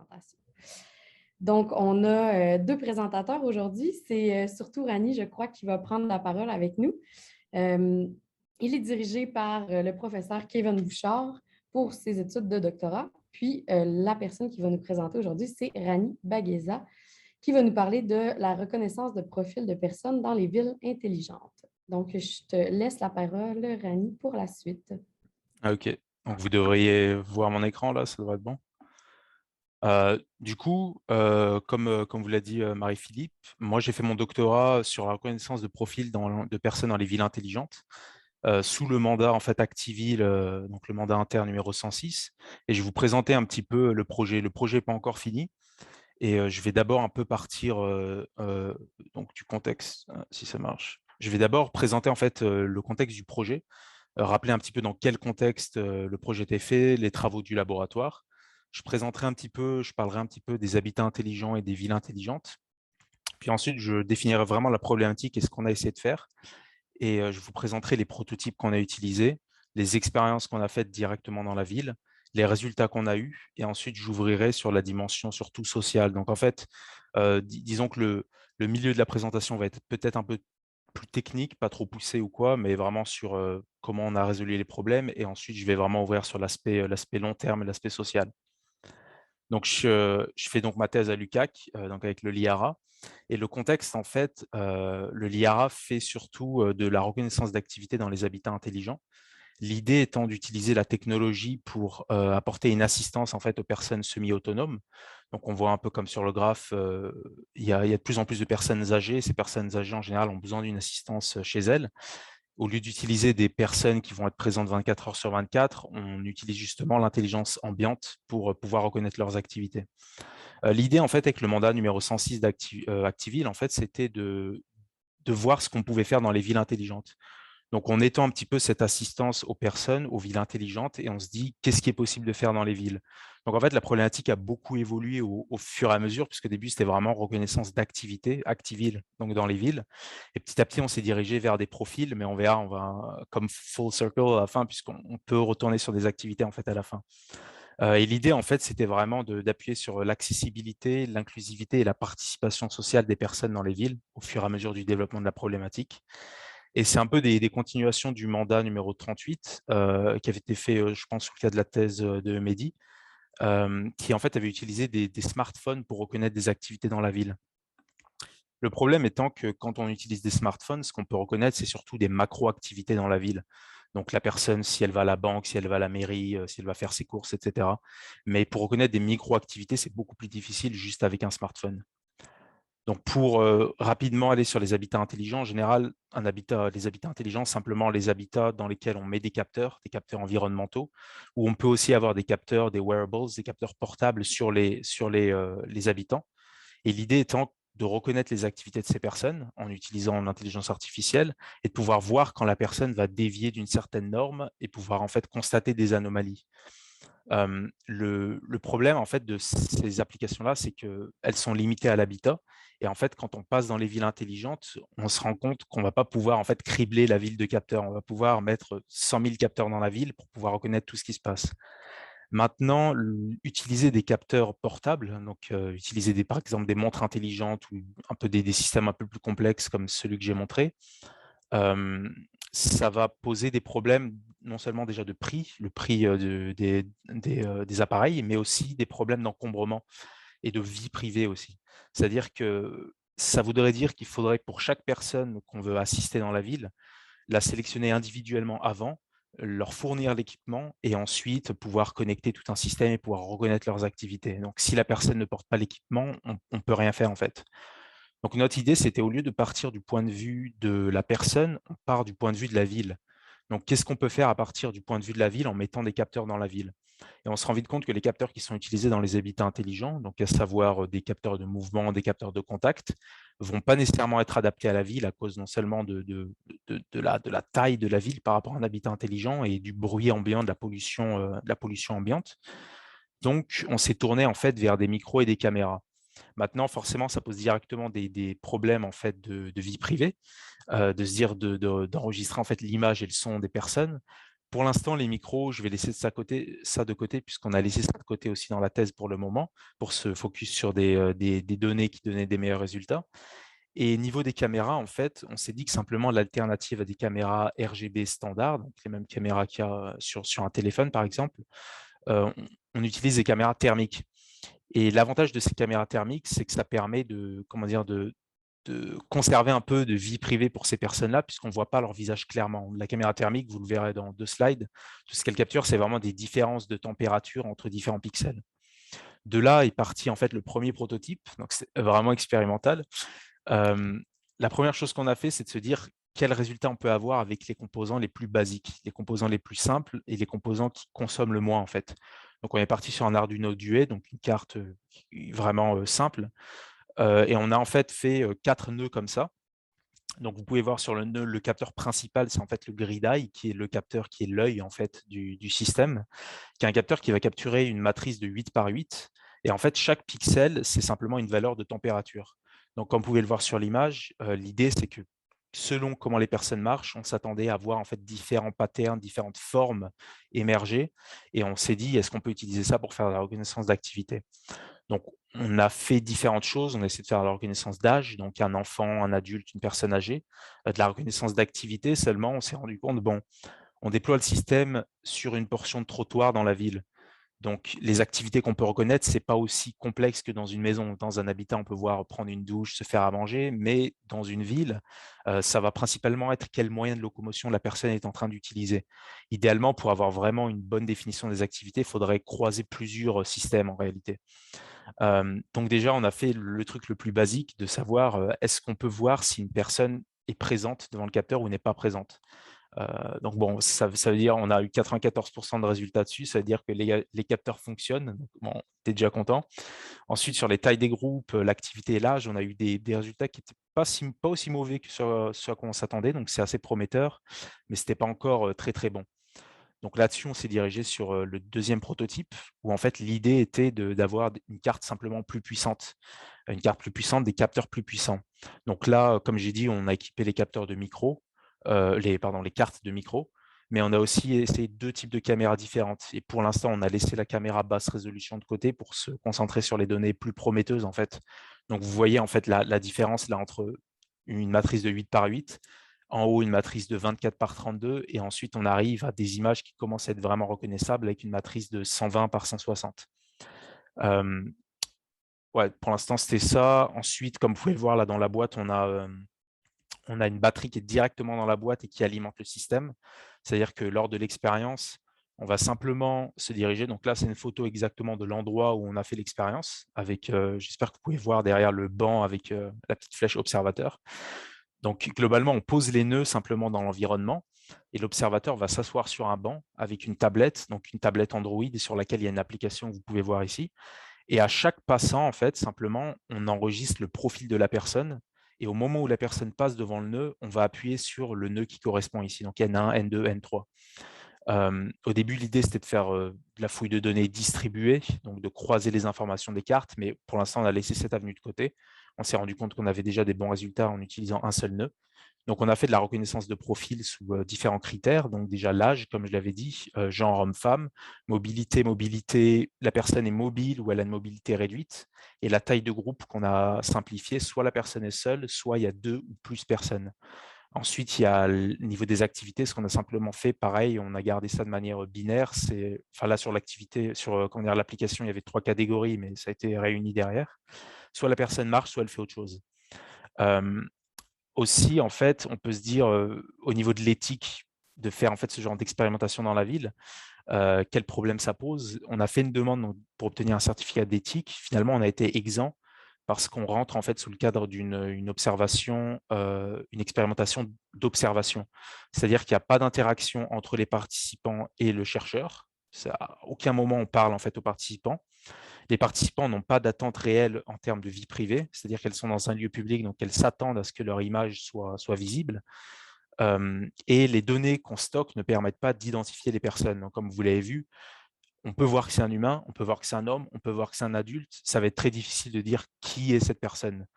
présentation. Donc, on a deux présentateurs aujourd'hui. C'est surtout Rani, je crois, qui va prendre la parole avec nous. Il est dirigé par le professeur Kevin Bouchard pour ses études de doctorat. Puis, la personne qui va nous présenter aujourd'hui, c'est Rani Bagheza, qui va nous parler de la reconnaissance de profils de personnes dans les villes intelligentes. Donc, je te laisse la parole, Rani, pour la suite. Ah, ok, donc vous devriez voir mon écran là, ça devrait être bon. Comme vous l'a dit Marie-Philippe, moi j'ai fait mon doctorat sur la reconnaissance de profils de personnes dans les villes intelligentes, sous le mandat en fait Activille, donc le mandat interne numéro 106. Et je vais vous présenter un petit peu le projet. Le projet n'est pas encore fini. Et je vais d'abord un peu partir donc du contexte, si ça marche. Je vais d'abord présenter en fait le contexte du projet, rappeler un petit peu dans quel contexte le projet était fait, les travaux du laboratoire. Je présenterai un petit peu, je parlerai un petit peu des habitats intelligents et des villes intelligentes. Puis ensuite, je définirai vraiment la problématique et ce qu'on a essayé de faire. Et je vous présenterai les prototypes qu'on a utilisés, les expériences qu'on a faites directement dans la ville, les résultats qu'on a eus. Et ensuite, j'ouvrirai sur la dimension surtout sociale. Donc en fait, disons que le milieu de la présentation va être peut-être un peu plus technique, pas trop poussé ou quoi, mais vraiment sur comment on a résolu les problèmes. Et ensuite, je vais vraiment ouvrir sur l'aspect long terme et l'aspect social. Donc, je fais donc ma thèse à l'UQAC, donc avec le LIARA. Et le contexte, en fait, le LIARA fait surtout de la reconnaissance d'activité dans les habitats intelligents. L'idée étant d'utiliser la technologie pour apporter une assistance en fait aux personnes semi-autonomes. Donc, on voit un peu comme sur le graphe, il y a de plus en plus de personnes âgées. Ces personnes âgées, en général, ont besoin d'une assistance chez elles. Au lieu d'utiliser des personnes qui vont être présentes 24 heures sur 24, on utilise justement l'intelligence ambiante pour pouvoir reconnaître leurs activités. L'idée, en fait, avec le mandat numéro 106 d'Activille, en fait, c'était de voir ce qu'on pouvait faire dans les villes intelligentes. Donc, on étend un petit peu cette assistance aux personnes, aux villes intelligentes, et on se dit, qu'est-ce qui est possible de faire dans les villes? Donc, en fait, la problématique a beaucoup évolué au fur et à mesure, puisqu'au début, c'était vraiment reconnaissance d'activité, Activille, donc dans les villes. Et petit à petit, on s'est dirigé vers des profils, mais on verra, on va comme full circle à la fin, puisqu'on peut retourner sur des activités, en fait, à la fin. Et l'idée, en fait, c'était vraiment d'appuyer sur l'accessibilité, l'inclusivité et la participation sociale des personnes dans les villes au fur et à mesure du développement de la problématique. Et c'est un peu des continuations du mandat numéro 38 qui avait été fait, je pense, sous le cas de la thèse de Mehdi, qui en fait avait utilisé des smartphones pour reconnaître des activités dans la ville. Le problème étant que quand on utilise des smartphones, ce qu'on peut reconnaître, c'est surtout des macro-activités dans la ville. Donc la personne, si elle va à la banque, si elle va à la mairie, si elle va faire ses courses, etc. Mais pour reconnaître des micro-activités, c'est beaucoup plus difficile juste avec un smartphone. Donc pour rapidement aller sur les habitats intelligents, en général, les habitats intelligents, simplement les habitats dans lesquels on met des capteurs environnementaux, où on peut aussi avoir des capteurs, des wearables, des capteurs portables sur les habitants. Et l'idée étant de reconnaître les activités de ces personnes en utilisant l'intelligence artificielle et de pouvoir voir quand la personne va dévier d'une certaine norme et pouvoir en fait constater des anomalies. Le problème en fait de ces applications-là, c'est qu'elles sont limitées à l'habitat. Et en fait, quand on passe dans les villes intelligentes, on se rend compte qu'on ne va pas pouvoir en fait cribler la ville de capteurs. On va pouvoir mettre 100 000 capteurs dans la ville pour pouvoir reconnaître tout ce qui se passe. Maintenant, utiliser des capteurs portables, donc utiliser par exemple des montres intelligentes ou un peu des systèmes un peu plus complexes comme celui que j'ai montré, euh, ça va poser des problèmes non seulement déjà de prix, le prix des appareils, mais aussi des problèmes d'encombrement et de vie privée aussi. C'est-à-dire que ça voudrait dire qu'il faudrait pour chaque personne qu'on veut assister dans la ville, la sélectionner individuellement avant, leur fournir l'équipement et ensuite pouvoir connecter tout un système et pouvoir reconnaître leurs activités. Donc, si la personne ne porte pas l'équipement, on ne peut rien faire en fait. Donc, notre idée, c'était au lieu de partir du point de vue de la personne, on part du point de vue de la ville. Donc, qu'est-ce qu'on peut faire à partir du point de vue de la ville en mettant des capteurs dans la ville? Et on se rend vite compte que les capteurs qui sont utilisés dans les habitats intelligents, donc à savoir des capteurs de mouvement, des capteurs de contact, vont pas nécessairement être adaptés à la ville à cause non seulement de la taille de la ville par rapport à un habitat intelligent et du bruit ambiant, de la pollution ambiante. Donc, on s'est tourné en fait vers des micros et des caméras. Maintenant, forcément, ça pose directement des problèmes en fait de vie privée, de se dire d'enregistrer en fait l'image et le son des personnes. pour l'instant, les micros, je vais laisser ça de côté puisqu'on a laissé ça de côté aussi dans la thèse pour le moment, pour se focus sur des données qui donnaient des meilleurs résultats. Et niveau des caméras, en fait, on s'est dit que simplement l'alternative à des caméras RGB standard, donc les mêmes caméras qu'il y a sur un téléphone par exemple, on utilise des caméras thermiques. Et l'avantage de ces caméras thermiques, c'est que ça permet de conserver un peu de vie privée pour ces personnes-là, puisqu'on ne voit pas leur visage clairement. La caméra thermique, vous le verrez dans 2 slides, tout ce qu'elle capture, c'est vraiment des différences de température entre différents pixels. De là est parti en fait le premier prototype, donc c'est vraiment expérimental. La première chose qu'on a fait, c'est de se dire quel résultat on peut avoir avec les composants les plus basiques, les composants les plus simples et les composants qui consomment le moins en fait. Donc on est parti sur un Arduino Duet, donc une carte vraiment simple, et on a en fait fait 4 nœuds comme ça. Donc, vous pouvez voir sur le nœud, le capteur principal, c'est en fait le grid eye, qui est le capteur qui est l'œil en fait du système, qui est un capteur qui va capturer une matrice de 8 par 8. Et en fait, chaque pixel, c'est simplement une valeur de température. Donc, comme vous pouvez le voir sur l'image, l'idée, c'est que selon comment les personnes marchent, on s'attendait à voir en fait différents patterns, différentes formes émerger. Et on s'est dit, est-ce qu'on peut utiliser ça pour faire de la reconnaissance d'activité? Donc, on a fait différentes choses. On a essayé de faire la reconnaissance d'âge, donc un enfant, un adulte, une personne âgée. De la reconnaissance d'activité seulement, on s'est rendu compte, bon, on déploie le système sur une portion de trottoir dans la ville. Donc, les activités qu'on peut reconnaître, ce n'est pas aussi complexe que dans une maison. Dans un habitat, on peut voir prendre une douche, se faire à manger, mais dans une ville, ça va principalement être quel moyen de locomotion la personne est en train d'utiliser. Idéalement, pour avoir vraiment une bonne définition des activités, il faudrait croiser plusieurs systèmes en réalité. Donc déjà, on a fait le truc le plus basique de savoir est-ce qu'on peut voir si une personne est présente devant le capteur ou n'est pas présente. Donc bon, ça veut dire on a eu 94% de résultats dessus, ça veut dire que les capteurs fonctionnent. Donc, bon, tu es déjà content. Ensuite, sur les tailles des groupes, l'activité et l'âge, on a eu des résultats qui n'étaient pas aussi mauvais que ce à quoi on s'attendait, donc c'est assez prometteur, mais ce n'était pas encore très très bon. Donc là-dessus, on s'est dirigé sur le deuxième prototype, où en fait l'idée était d'avoir une carte simplement plus puissante, une carte plus puissante, des capteurs plus puissants. Donc là, comme j'ai dit, on a équipé les capteurs de micro, les cartes de micro, mais on a aussi essayé 2 types de caméras différentes. Et pour l'instant, on a laissé la caméra basse résolution de côté pour se concentrer sur les données plus prometteuses en fait. Donc vous voyez en fait la différence là entre une matrice de 8 par 8, en haut une matrice de 24 par 32, et ensuite on arrive à des images qui commencent à être vraiment reconnaissables avec une matrice de 120 par 160. Ouais, pour l'instant, c'était ça. Ensuite, comme vous pouvez le voir là dans la boîte, on a une batterie qui est directement dans la boîte et qui alimente le système. C'est-à-dire que lors de l'expérience, on va simplement se diriger. Donc là, c'est une photo exactement de l'endroit où on a fait l'expérience. Avec, j'espère que vous pouvez voir derrière le banc avec la petite flèche observateur. Donc, globalement, on pose les nœuds simplement dans l'environnement et l'observateur va s'asseoir sur un banc avec une tablette, donc une tablette Android sur laquelle il y a une application que vous pouvez voir ici. Et à chaque passant, en fait, simplement, on enregistre le profil de la personne. Et au moment où la personne passe devant le nœud, on va appuyer sur le nœud qui correspond ici, donc N1, N2, N3. Au début, l'idée, c'était de faire de la fouille de données distribuée, donc de croiser les informations des cartes, mais pour l'instant, on a laissé cette avenue de côté. On s'est rendu compte qu'on avait déjà des bons résultats en utilisant un seul nœud. Donc, on a fait de la reconnaissance de profil sous différents critères. Donc, déjà l'âge, comme je l'avais dit, genre homme-femme, mobilité, la personne est mobile ou elle a une mobilité réduite, et la taille de groupe qu'on a simplifié, soit la personne est seule, soit il y a 2 ou plus personnes. Ensuite, il y a le niveau des activités, ce qu'on a simplement fait, pareil, on a gardé ça de manière binaire. Enfin là, sur l'activité, sur l'application, il y avait 3 catégories, mais ça a été réuni derrière. Soit la personne marche, soit elle fait autre chose. Aussi, en fait, on peut se dire, au niveau de l'éthique, de faire en fait ce genre d'expérimentation dans la ville, quel problème ça pose. On a fait une demande pour obtenir un certificat d'éthique. Finalement, on a été exempt parce qu'on rentre en fait sous le cadre d'une observation, une expérimentation d'observation. C'est-à-dire qu'il n'y a pas d'interaction entre les participants et le chercheur. À aucun moment on parle en fait aux participants. Les participants n'ont pas d'attente réelle en termes de vie privée, c'est-à-dire qu'elles sont dans un lieu public, donc elles s'attendent à ce que leur image soit visible. Et les données qu'on stocke ne permettent pas d'identifier les personnes. Donc, comme vous l'avez vu, on peut voir que c'est un humain, on peut voir que c'est un homme, on peut voir que c'est un adulte. Ça va être très difficile de dire qui est cette personne.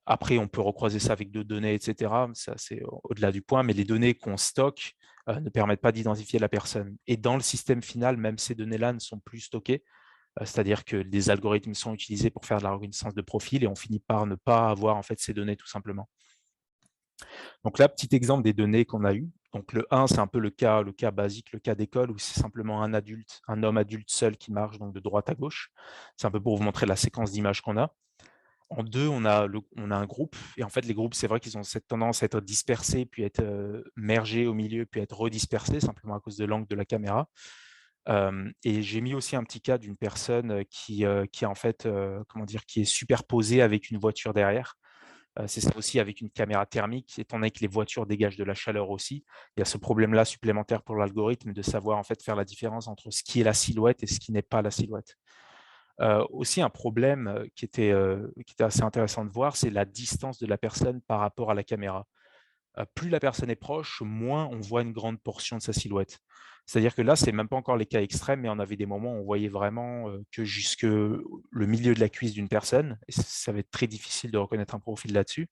Après, on peut recroiser ça avec d'autres données, etc. Ça, c'est au-delà du point, mais les données qu'on stocke ne permettent pas d'identifier la personne. Et dans le système final, même ces données-là ne sont plus stockées, c'est-à-dire que des algorithmes sont utilisés pour faire de la reconnaissance de profil et on finit par ne pas avoir en fait ces données tout simplement. Donc là, petit exemple des données qu'on a eues. Donc le 1, c'est un peu le cas basique, le cas d'école, où c'est simplement un homme adulte seul qui marche donc de droite à gauche. C'est un peu pour vous montrer la séquence d'images qu'on a. En 2, on a un groupe. Et en fait, les groupes, c'est vrai qu'ils ont cette tendance à être dispersés, puis être mergés au milieu, puis être redispersés, simplement à cause de l'angle de la caméra. Et j'ai mis aussi un petit cas d'une personne qui en fait, qui est superposée avec une voiture derrière. C'est ça aussi avec une caméra thermique, étant donné que les voitures dégagent de la chaleur aussi. Il y a ce problème-là supplémentaire pour l'algorithme de savoir en fait faire la différence entre ce qui est la silhouette et ce qui n'est pas la silhouette. Aussi un problème qui était assez intéressant de voir, c'est la distance de la personne par rapport à la caméra. Plus la personne est proche, moins on voit une grande portion de sa silhouette. C'est-à-dire que là, c'est même pas encore les cas extrêmes, mais on avait des moments où on voyait vraiment que jusque le milieu de la cuisse d'une personne, et ça va être très difficile de reconnaître un profil là-dessus.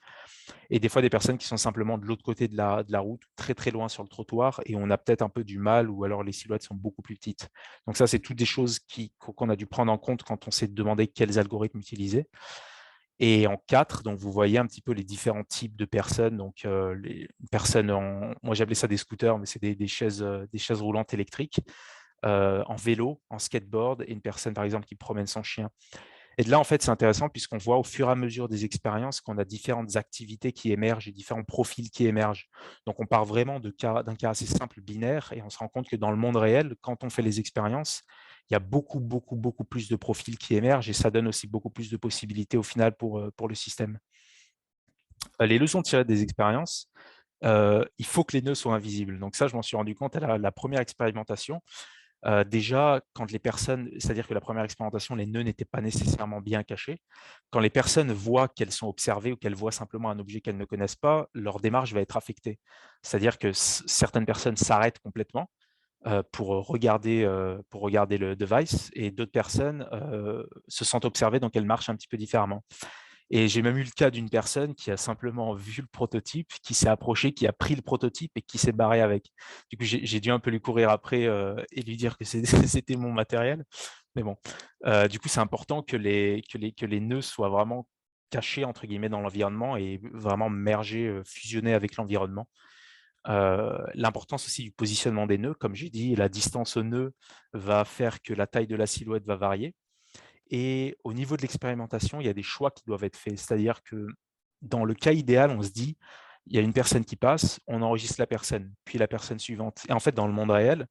Et des fois, des personnes qui sont simplement de l'autre côté de la route, très très loin sur le trottoir, et on a peut-être un peu du mal, ou alors les silhouettes sont beaucoup plus petites. Donc ça, c'est toutes des choses qu'on a dû prendre en compte quand on s'est demandé quels algorithmes utiliser. Et en 4, donc vous voyez un petit peu les différents types de personnes. Donc, les personnes moi j'appelais ça des scooters, mais c'est des chaises roulantes électriques, en vélo, en skateboard, et une personne par exemple qui promène son chien. Et de là, en fait, c'est intéressant puisqu'on voit au fur et à mesure des expériences qu'on a différentes activités qui émergent et différents profils qui émergent. Donc, on part vraiment d'un cas assez simple, binaire, et on se rend compte que dans le monde réel, quand on fait les expériences, il y a beaucoup, beaucoup, beaucoup plus de profils qui émergent et ça donne aussi beaucoup plus de possibilités au final pour le système. Les leçons tirées des expériences, il faut que les nœuds soient invisibles. Donc ça, je m'en suis rendu compte à la première expérimentation. Déjà, quand les personnes, c'est-à-dire que la première expérimentation, les nœuds n'étaient pas nécessairement bien cachés. Quand les personnes voient qu'elles sont observées ou qu'elles voient simplement un objet qu'elles ne connaissent pas, leur démarche va être affectée. C'est-à-dire que certaines personnes s'arrêtent complètement pour regarder le device et d'autres personnes se sentent observées, donc elles marchent un petit peu différemment. Et j'ai même eu le cas d'une personne qui a simplement vu le prototype, qui s'est approchée, qui a pris le prototype et qui s'est barré avec. Du coup, j'ai dû un peu lui courir après et lui dire que c'était mon matériel. Mais bon, du coup, c'est important que les nœuds soient vraiment cachés, entre guillemets, dans l'environnement et vraiment mergés, fusionnés avec l'environnement. L'importance aussi du positionnement des nœuds, comme j'ai dit, la distance au nœud va faire que la taille de la silhouette va varier. Et au niveau de l'expérimentation, il y a des choix qui doivent être faits. C'est-à-dire que dans le cas idéal, on se dit, il y a une personne qui passe, on enregistre la personne, puis la personne suivante. Et en fait, dans le monde réel,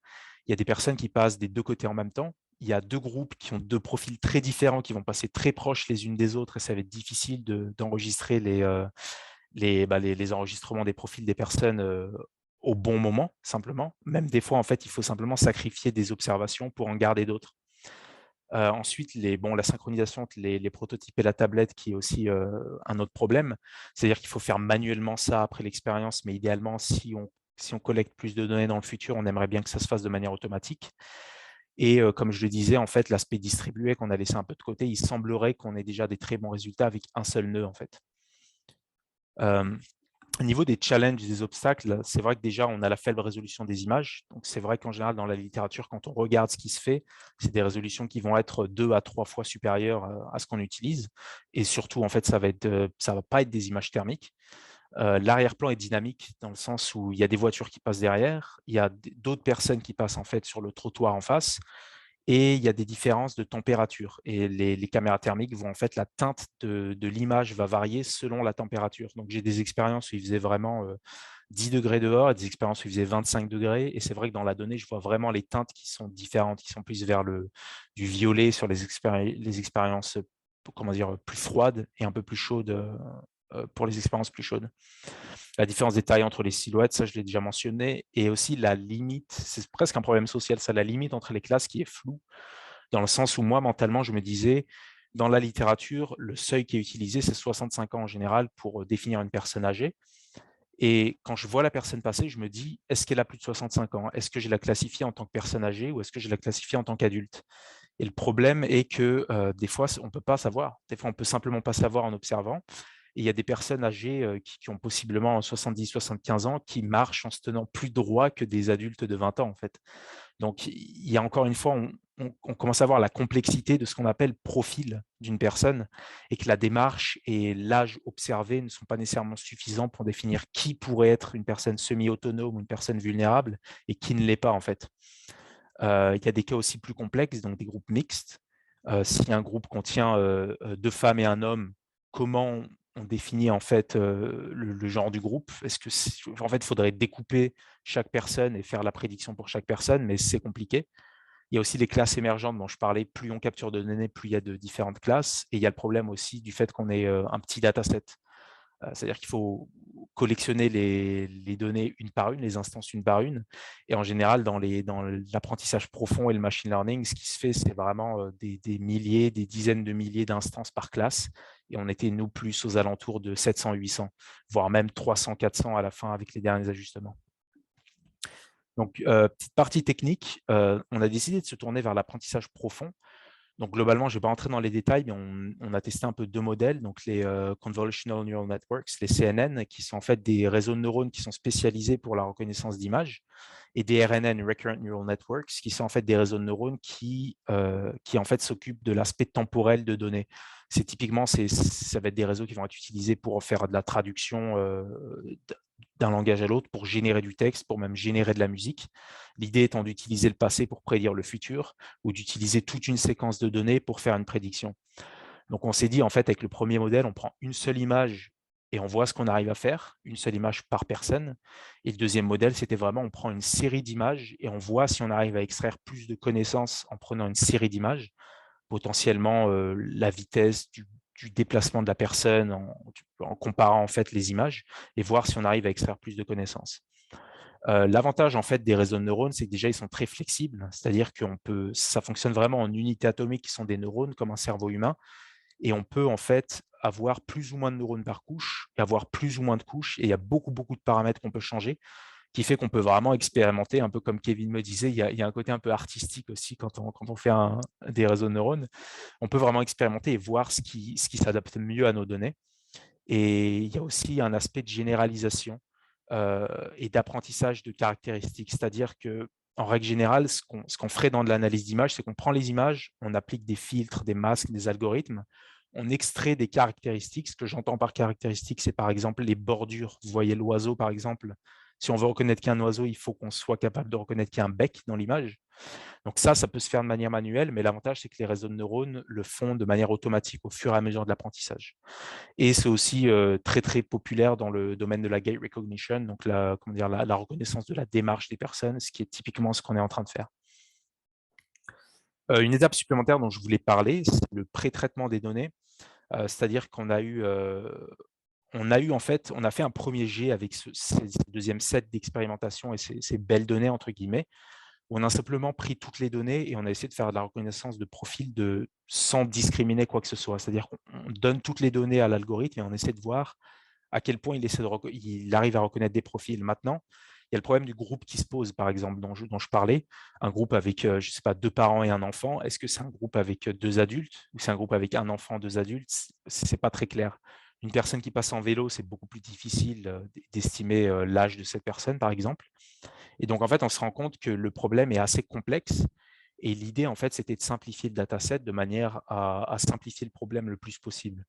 il y a des personnes qui passent des deux côtés en même temps. Il y a deux groupes qui ont deux profils très différents, qui vont passer très proches les unes des autres, et ça va être difficile d'enregistrer les enregistrements des profils des personnes au bon moment, simplement. Même des fois, en fait, il faut simplement sacrifier des observations pour en garder d'autres. Ensuite, la synchronisation entre les prototypes et la tablette, qui est aussi un autre problème. C'est-à-dire qu'il faut faire manuellement ça après l'expérience, mais idéalement, si on collecte plus de données dans le futur, on aimerait bien que ça se fasse de manière automatique. Et comme je le disais, en fait, l'aspect distribué qu'on a laissé un peu de côté, il semblerait qu'on ait déjà des très bons résultats avec un seul nœud, en fait. Au niveau des challenges, des obstacles, c'est vrai que déjà, on a la faible résolution des images. Donc, c'est vrai qu'en général, dans la littérature, quand on regarde ce qui se fait, c'est des résolutions qui vont être 2 à 3 fois supérieures à ce qu'on utilise. Et surtout, en fait, ça va pas être des images thermiques. L'arrière-plan est dynamique dans le sens où il y a des voitures qui passent derrière, il y a d'autres personnes qui passent en fait sur le trottoir en face. Et il y a des différences de température. Et les caméras thermiques vont en fait, la teinte de l'image va varier selon la température. Donc j'ai des expériences où il faisait vraiment 10 degrés dehors et des expériences où il faisait 25 degrés. Et c'est vrai que dans la donnée, je vois vraiment les teintes qui sont différentes, qui sont plus vers du violet sur les expériences plus froides et un peu plus chaudes pour les expériences plus chaudes. La différence des tailles entre les silhouettes, ça je l'ai déjà mentionné, et aussi la limite, c'est presque un problème social, ça, la limite entre les classes qui est floue, dans le sens où moi, mentalement, je me disais, dans la littérature, le seuil qui est utilisé, c'est 65 ans en général pour définir une personne âgée. Et quand je vois la personne passer, je me dis, est-ce qu'elle a plus de 65 ans? Est-ce que je la classifie en tant que personne âgée ou est-ce que je la classifie en tant qu'adulte? Et le problème est que des fois, on ne peut pas savoir. Des fois, on ne peut simplement pas savoir en observant. Et il y a des personnes âgées qui ont possiblement 70-75 ans qui marchent en se tenant plus droit que des adultes de 20 ans, en fait. Donc, il y a encore une fois, on commence à voir la complexité de ce qu'on appelle profil d'une personne et que la démarche et l'âge observé ne sont pas nécessairement suffisants pour définir qui pourrait être une personne semi-autonome ou une personne vulnérable et qui ne l'est pas, en fait. Il y a des cas aussi plus complexes, donc des groupes mixtes. Si un groupe contient 2 femmes et un homme, comment on définit en fait le genre du groupe? Est-ce que en fait, il faudrait découper chaque personne et faire la prédiction pour chaque personne, mais c'est compliqué. Il y a aussi les classes émergentes dont je parlais. Plus on capture de données, plus il y a de différentes classes. Et il y a le problème aussi du fait qu'on ait un petit dataset. C'est-à-dire qu'il faut collectionner les données une par une, les instances une par une. Et en général, dans l'apprentissage profond et le machine learning, ce qui se fait, c'est vraiment des milliers, des dizaines de milliers d'instances par classe. Et on était, nous, plus aux alentours de 700-800, voire même 300-400 à la fin avec les derniers ajustements. Donc, petite partie technique, on a décidé de se tourner vers l'apprentissage profond. Donc, globalement, je ne vais pas rentrer dans les détails, mais on a testé un peu 2 modèles, donc les Convolutional Neural Networks, les CNN, qui sont en fait des réseaux de neurones qui sont spécialisés pour la reconnaissance d'images, et des RNN, Recurrent Neural Networks, qui sont en fait des réseaux de neurones qui en fait s'occupent de l'aspect temporel de données. C'est typiquement, ça va être des réseaux qui vont être utilisés pour faire de la traduction d'un langage à l'autre, pour générer du texte, pour même générer de la musique. L'idée étant d'utiliser le passé pour prédire le futur ou d'utiliser toute une séquence de données pour faire une prédiction. Donc, on s'est dit, en fait, avec le premier modèle, on prend une seule image et on voit ce qu'on arrive à faire, une seule image par personne. Et le deuxième modèle, c'était vraiment, on prend une série d'images et on voit si on arrive à extraire plus de connaissances en prenant une série d'images, potentiellement la vitesse du déplacement de la personne en comparant en fait les images et voir si on arrive à extraire plus de connaissances. L'avantage en fait des réseaux de neurones, c'est que déjà ils sont très flexibles, c'est-à-dire que ça fonctionne vraiment en unités atomiques qui sont des neurones comme un cerveau humain, et on peut en fait avoir plus ou moins de neurones par couche et avoir plus ou moins de couches, et il y a beaucoup de paramètres qu'on peut changer, qui fait qu'on peut vraiment expérimenter, un peu comme Kevin me disait, il y a un côté un peu artistique aussi quand on fait des réseaux de neurones. On peut vraiment expérimenter et voir ce qui s'adapte mieux à nos données. Et il y a aussi un aspect de généralisation et d'apprentissage de caractéristiques. C'est-à-dire que, en règle générale, ce qu'on ferait dans de l'analyse d'images, c'est qu'on prend les images, on applique des filtres, des masques, des algorithmes, on extrait des caractéristiques. Ce que j'entends par caractéristiques, c'est par exemple les bordures. Vous voyez l'oiseau, par exemple. Si on veut reconnaître qu'il y a un oiseau, il faut qu'on soit capable de reconnaître qu'il y a un bec dans l'image. Donc ça peut se faire de manière manuelle, mais l'avantage, c'est que les réseaux de neurones le font de manière automatique au fur et à mesure de l'apprentissage. Et c'est aussi très populaire dans le domaine de la gait recognition, donc la reconnaissance de la démarche des personnes, ce qui est typiquement ce qu'on est en train de faire. Une étape supplémentaire dont je voulais parler, c'est le pré-traitement des données. C'est-à-dire qu'on a eu, en fait, on a fait un premier jet avec ce deuxième set d'expérimentation et ces belles données, entre guillemets, où on a simplement pris toutes les données et on a essayé de faire de la reconnaissance de profil sans discriminer quoi que ce soit. C'est-à-dire qu'on donne toutes les données à l'algorithme et on essaie de voir à quel point il arrive à reconnaître des profils. Maintenant, il y a le problème du groupe qui se pose, par exemple, dont je parlais, un groupe avec, je ne sais pas, 2 parents et un enfant. Est-ce que c'est un groupe avec 2 adultes ou c'est un groupe avec un enfant, 2 adultes? Ce n'est pas très clair. Une personne qui passe en vélo, c'est beaucoup plus difficile d'estimer l'âge de cette personne, par exemple. Et donc, en fait, on se rend compte que le problème est assez complexe. Et l'idée, en fait, c'était de simplifier le dataset de manière à simplifier le problème le plus possible.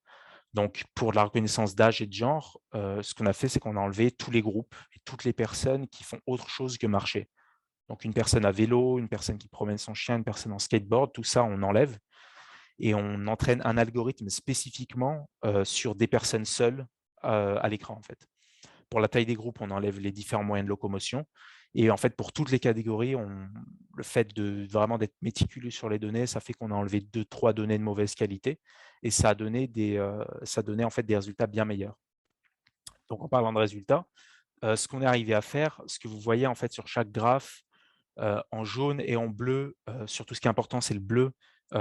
Donc, pour la reconnaissance d'âge et de genre, ce qu'on a fait, c'est qu'on a enlevé tous les groupes et toutes les personnes qui font autre chose que marcher. Donc, une personne à vélo, une personne qui promène son chien, une personne en skateboard, tout ça, on enlève et on entraîne un algorithme spécifiquement sur des personnes seules à l'écran, en fait. Pour la taille des groupes, on enlève les différents moyens de locomotion. Et en fait, pour toutes les catégories, le fait de vraiment d'être méticuleux sur les données, ça fait qu'on a enlevé 2-3 données de mauvaise qualité et ça a donné en fait des résultats bien meilleurs. Donc, en parlant de résultats, ce qu'on est arrivé à faire, ce que vous voyez en fait sur chaque graphe, en jaune et en bleu, surtout ce qui est important, c'est le bleu.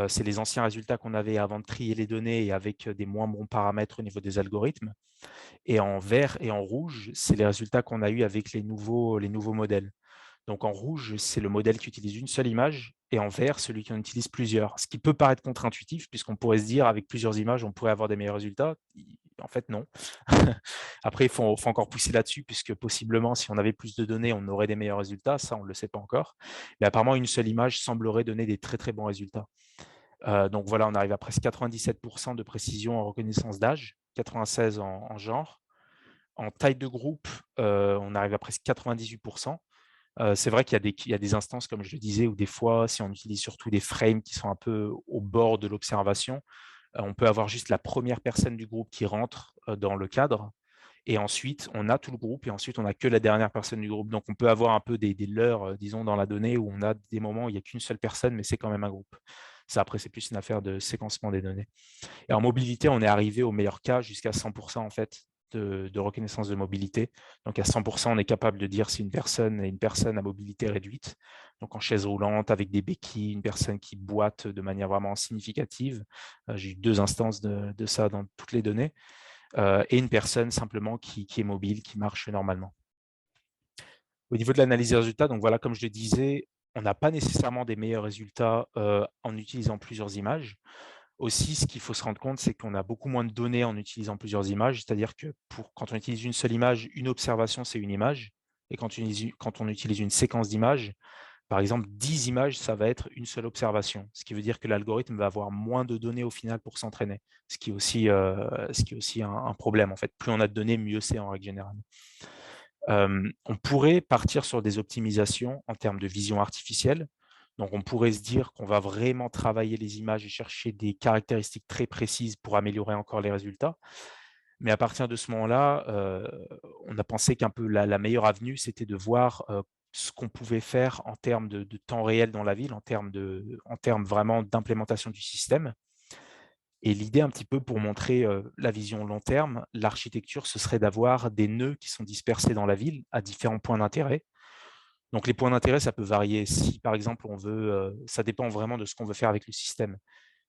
C'est les anciens résultats qu'on avait avant de trier les données et avec des moins bons paramètres au niveau des algorithmes. Et en vert et en rouge, c'est les résultats qu'on a eus avec les nouveaux modèles. Donc en rouge, c'est le modèle qui utilise une seule image, et en vert, celui qui en utilise plusieurs. Ce qui peut paraître contre-intuitif, puisqu'on pourrait se dire, avec plusieurs images, on pourrait avoir des meilleurs résultats. En fait, non. Après, faut encore pousser là-dessus, puisque possiblement, si on avait plus de données, on aurait des meilleurs résultats. Ça, on ne le sait pas encore. Mais apparemment, une seule image semblerait donner des très, très bons résultats. Donc voilà, on arrive à presque 97% de précision en reconnaissance d'âge, 96 en genre. En taille de groupe, on arrive à presque 98%. C'est vrai qu'il y a des instances, comme je le disais, où des fois, si on utilise surtout des frames qui sont un peu au bord de l'observation, on peut avoir juste la première personne du groupe qui rentre dans le cadre. Et ensuite, on a tout le groupe et ensuite, on n'a que la dernière personne du groupe. Donc, on peut avoir un peu des leurres, disons, dans la donnée où on a des moments où il n'y a qu'une seule personne, mais c'est quand même un groupe. Ça, après, c'est plus une affaire de séquencement des données. Et en mobilité, on est arrivé au meilleur cas jusqu'à 100% en fait de reconnaissance de mobilité. Donc à 100%, on est capable de dire si une personne est une personne à mobilité réduite, donc en chaise roulante, avec des béquilles, une personne qui boite de manière vraiment significative. J'ai eu 2 instances de ça dans toutes les données. Et une personne simplement qui est mobile, qui marche normalement. Au niveau de l'analyse des résultats, donc voilà, comme je le disais, on n'a pas nécessairement des meilleurs résultats en utilisant plusieurs images. Aussi, ce qu'il faut se rendre compte, c'est qu'on a beaucoup moins de données en utilisant plusieurs images. C'est-à-dire que quand on utilise une seule image, une observation, c'est une image. Et quand on utilise une séquence d'images, par exemple, 10 images, ça va être une seule observation. Ce qui veut dire que l'algorithme va avoir moins de données au final pour s'entraîner. Ce qui est aussi un problème. En fait, plus on a de données, mieux c'est en règle générale. On pourrait partir sur des optimisations en termes de vision artificielle. Donc, on pourrait se dire qu'on va vraiment travailler les images et chercher des caractéristiques très précises pour améliorer encore les résultats. Mais à partir de ce moment-là, on a pensé qu'un peu la meilleure avenue, c'était de voir ce qu'on pouvait faire en termes de temps réel dans la ville, en termes vraiment d'implémentation du système. Et l'idée un petit peu pour montrer la vision long terme, l'architecture, ce serait d'avoir des nœuds qui sont dispersés dans la ville à différents points d'intérêt. Donc les points d'intérêt, ça peut varier. Si par exemple on veut, ça dépend vraiment de ce qu'on veut faire avec le système.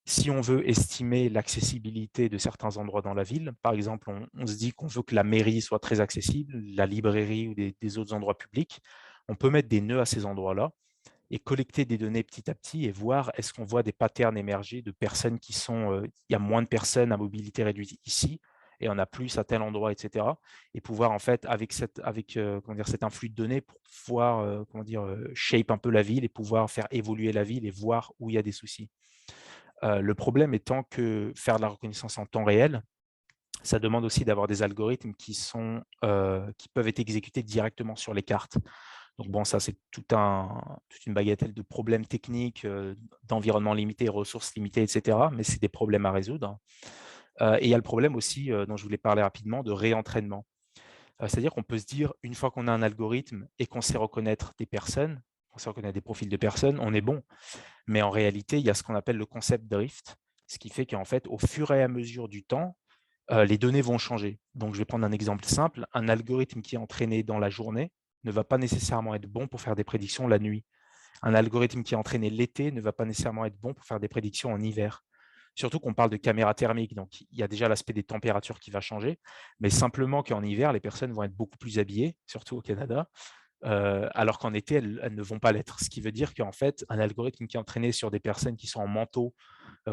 Si on veut estimer l'accessibilité de certains endroits dans la ville, par exemple, on se dit qu'on veut que la mairie soit très accessible, la librairie ou des autres endroits publics, on peut mettre des nœuds à ces endroits-là et collecter des données petit à petit et voir est-ce qu'on voit des patterns émerger de personnes qui sont, il y a moins de personnes à mobilité réduite ici et on a plus à tel endroit, etc. Et pouvoir en fait avec comment dire, cet influx de données pour pouvoir comment dire, shape un peu la ville et pouvoir faire évoluer la ville et voir où il y a des soucis. Le problème étant que faire de la reconnaissance en temps réel, ça demande aussi d'avoir des algorithmes qui peuvent être exécutés directement sur les cartes. Donc bon, ça, c'est toute une bagatelle de problèmes techniques, d'environnement limité, ressources limitées, etc. Mais c'est des problèmes à résoudre. Et il y a le problème aussi, dont je voulais parler rapidement, de réentraînement. C'est-à-dire qu'on peut se dire, une fois qu'on a un algorithme et qu'on sait reconnaître des personnes, on sait reconnaître des profils de personnes, on est bon. Mais en réalité, il y a ce qu'on appelle le concept drift, ce qui fait qu'en fait, au fur et à mesure du temps, les données vont changer. Donc, je vais prendre un exemple simple. Un algorithme qui est entraîné dans la journée ne va pas nécessairement être bon pour faire des prédictions la nuit. Un algorithme qui est entraîné l'été ne va pas nécessairement être bon pour faire des prédictions en hiver. Surtout qu'on parle de caméras thermiques, donc il y a déjà l'aspect des températures qui va changer, mais simplement qu'en hiver, les personnes vont être beaucoup plus habillées, surtout au Canada, alors qu'en été, elles ne vont pas l'être. Ce qui veut dire qu'en fait, un algorithme qui est entraîné sur des personnes qui sont en manteau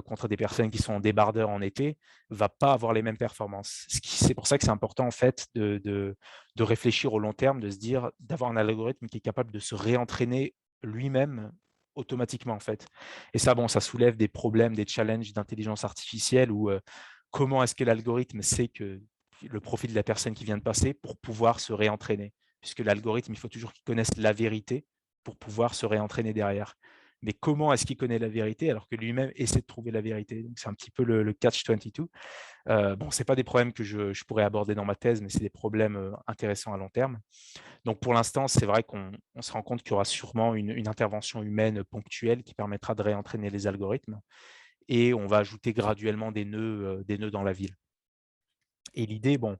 contre des personnes qui sont en débardeur en été, va pas avoir les mêmes performances. C'est pour ça que c'est important en fait de réfléchir au long terme, de se dire, d'avoir un algorithme qui est capable de se réentraîner lui-même automatiquement en fait. Et ça, bon, ça soulève des problèmes, des challenges d'intelligence artificielle où comment est-ce que l'algorithme sait que le profil de la personne qui vient de passer pour pouvoir se réentraîner, puisque l'algorithme, il faut toujours qu'il connaisse la vérité pour pouvoir se réentraîner derrière. Mais comment est-ce qu'il connaît la vérité alors que lui-même essaie de trouver la vérité? Donc, c'est un petit peu le catch-22. Bon, ce n'est pas des problèmes que je pourrais aborder dans ma thèse, mais c'est des problèmes intéressants à long terme. Donc, pour l'instant, c'est vrai qu'on se rend compte qu'il y aura sûrement une intervention humaine ponctuelle qui permettra de réentraîner les algorithmes et on va ajouter graduellement des nœuds dans la ville. Et l'idée, bon,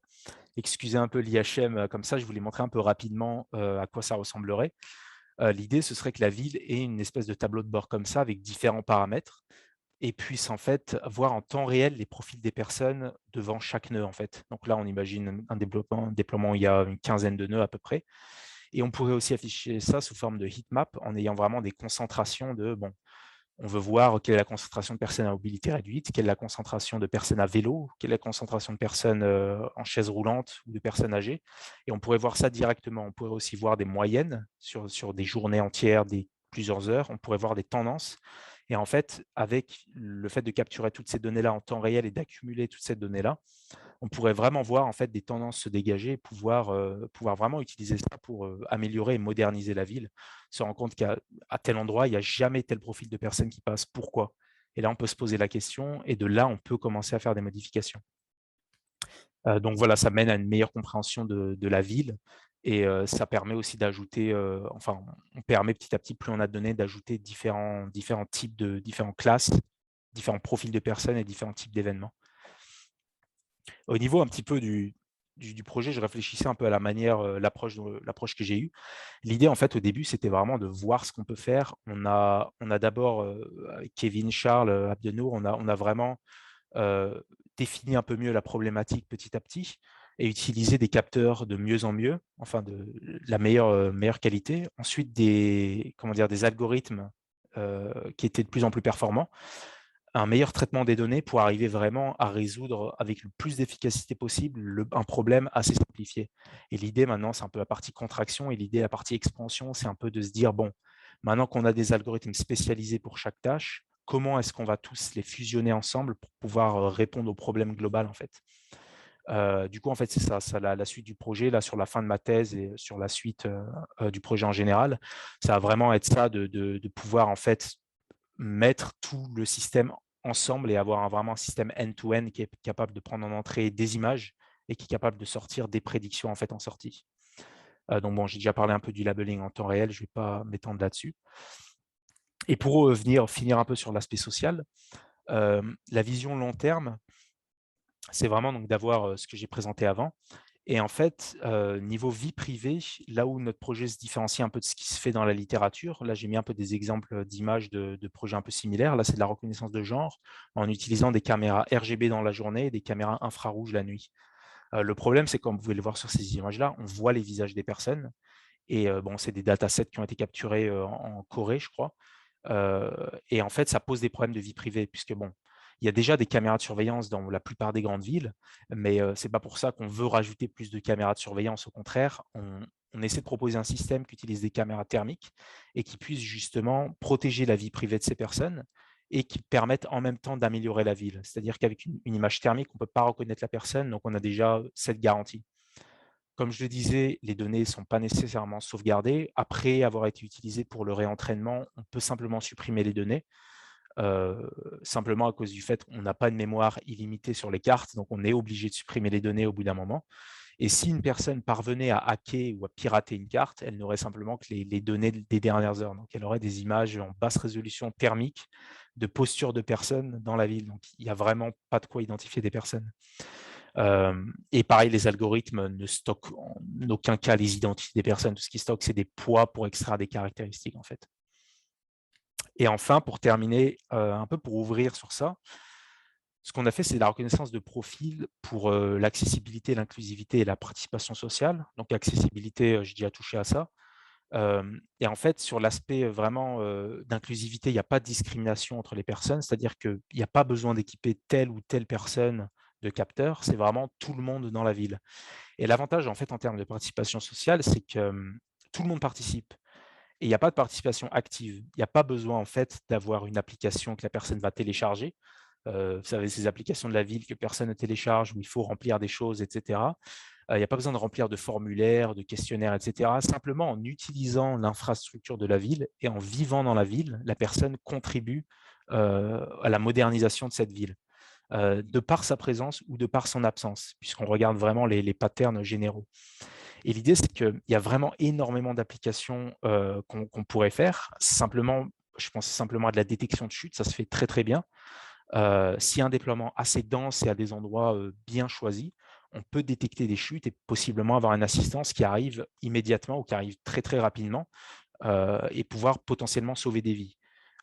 excusez un peu l'IHM comme ça, je voulais montrer un peu rapidement à quoi ça ressemblerait. L'idée, ce serait que la ville ait une espèce de tableau de bord comme ça avec différents paramètres et puisse en fait voir en temps réel les profils des personnes devant chaque nœud en fait. Donc là, on imagine un déploiement où il y a une quinzaine de nœuds à peu près. Et on pourrait aussi afficher ça sous forme de heatmap en ayant vraiment des concentrations de, bon, On veut voir quelle est la concentration de personnes à mobilité réduite, quelle est la concentration de personnes à vélo, quelle est la concentration de personnes en chaise roulante ou de personnes âgées. Et on pourrait voir ça directement. On pourrait aussi voir des moyennes sur des journées entières, des plusieurs heures. On pourrait voir des tendances. Et en fait, avec le fait de capturer toutes ces données-là en temps réel et d'accumuler toutes ces données-là, on pourrait vraiment voir en fait des tendances se dégager et pouvoir vraiment utiliser ça pour améliorer et moderniser la ville. Se rendre compte qu'à tel endroit, il n'y a jamais tel profil de personnes qui passe. Pourquoi? Et là, on peut se poser la question et de là, on peut commencer à faire des modifications. Donc voilà, ça mène à une meilleure compréhension de la ville et ça permet aussi d'ajouter, enfin, on permet petit à petit, plus on a de données, d'ajouter différents types différentes classes, différents profils de personnes et différents types d'événements. Au niveau un petit peu du projet, je réfléchissais un peu à la manière, l'approche que j'ai eue. L'idée, en fait, au début, c'était vraiment de voir ce qu'on peut faire. On a d'abord, avec Kevin, Charles, Abdenour, on a vraiment défini un peu mieux la problématique petit à petit et utilisé des capteurs de mieux en mieux, enfin de la meilleure qualité. Ensuite, des algorithmes qui étaient de plus en plus performants, un meilleur traitement des données pour arriver vraiment à résoudre avec le plus d'efficacité possible un problème assez simplifié. Et l'idée maintenant, c'est un peu la partie contraction et l'idée, la partie expansion, c'est un peu de se dire, bon, maintenant qu'on a des algorithmes spécialisés pour chaque tâche, comment est-ce qu'on va tous les fusionner ensemble pour pouvoir répondre au problème global en fait. Du coup, en fait, c'est ça la suite du projet, là, sur la fin de ma thèse et sur la suite du projet en général. Ça va vraiment être ça, de pouvoir en fait mettre tout le système ensemble et avoir vraiment un système end-to-end qui est capable de prendre en entrée des images et qui est capable de sortir des prédictions en fait en sortie. Donc bon, j'ai déjà parlé un peu du labeling en temps réel, je ne vais pas m'étendre là-dessus. Et pour finir un peu sur l'aspect social, la vision long terme, c'est vraiment donc d'avoir ce que j'ai présenté avant. Et en fait, niveau vie privée, là où notre projet se différencie un peu de ce qui se fait dans la littérature, là j'ai mis un peu des exemples d'images de projets un peu similaires. Là, c'est de la reconnaissance de genre en utilisant des caméras RGB dans la journée et des caméras infrarouges la nuit. Le problème, c'est comme vous pouvez le voir sur ces images-là, on voit les visages des personnes. Et bon, c'est des datasets qui ont été capturés en Corée, je crois. Et en fait, ça pose des problèmes de vie privée, puisque bon, il y a déjà des caméras de surveillance dans la plupart des grandes villes, mais ce n'est pas pour ça qu'on veut rajouter plus de caméras de surveillance. Au contraire, on essaie de proposer un système qui utilise des caméras thermiques et qui puisse justement protéger la vie privée de ces personnes et qui permettent en même temps d'améliorer la ville. C'est-à-dire qu'avec une image thermique, on ne peut pas reconnaître la personne, donc on a déjà cette garantie. Comme je le disais, les données ne sont pas nécessairement sauvegardées. Après avoir été utilisées pour le réentraînement, on peut simplement supprimer les données, simplement à cause du fait qu'on n'a pas de mémoire illimitée sur les cartes, donc on est obligé de supprimer les données au bout d'un moment. Et si une personne parvenait à hacker ou à pirater une carte, elle n'aurait simplement que les données des dernières heures. Donc elle aurait des images en basse résolution thermique de posture de personnes dans la ville. Donc il n'y a vraiment pas de quoi identifier des personnes. Et pareil, les algorithmes ne stockent en aucun cas les identités des personnes. Tout ce qu'ils stockent, c'est des poids pour extraire des caractéristiques, en fait. Et enfin, pour terminer, un peu pour ouvrir sur ça, ce qu'on a fait, c'est la reconnaissance de profil pour l'accessibilité, l'inclusivité et la participation sociale. Donc, accessibilité, j'ai déjà touché à ça. Et en fait, sur l'aspect vraiment d'inclusivité, il n'y a pas de discrimination entre les personnes, c'est-à-dire qu'il n'y a pas besoin d'équiper telle ou telle personne de capteurs, c'est vraiment tout le monde dans la ville. Et l'avantage, en fait, en termes de participation sociale, c'est que tout le monde participe. Et il n'y a pas de participation active. Il n'y a pas besoin, en fait, d'avoir une application que la personne va télécharger. Vous savez, ces applications de la ville que personne ne télécharge, où il faut remplir des choses, etc. Il n'y a pas besoin de remplir de formulaires, de questionnaires, etc. Simplement, en utilisant l'infrastructure de la ville et en vivant dans la ville, la personne contribue à la modernisation de cette ville, de par sa présence ou de par son absence, puisqu'on regarde vraiment les patterns généraux. Et l'idée, c'est qu'il y a vraiment énormément d'applications qu'on pourrait faire. Simplement, je pense simplement à de la détection de chute, ça se fait très, très bien. Si un déploiement assez dense et à des endroits bien choisis, on peut détecter des chutes et possiblement avoir une assistance qui arrive immédiatement ou qui arrive très, très rapidement et pouvoir potentiellement sauver des vies.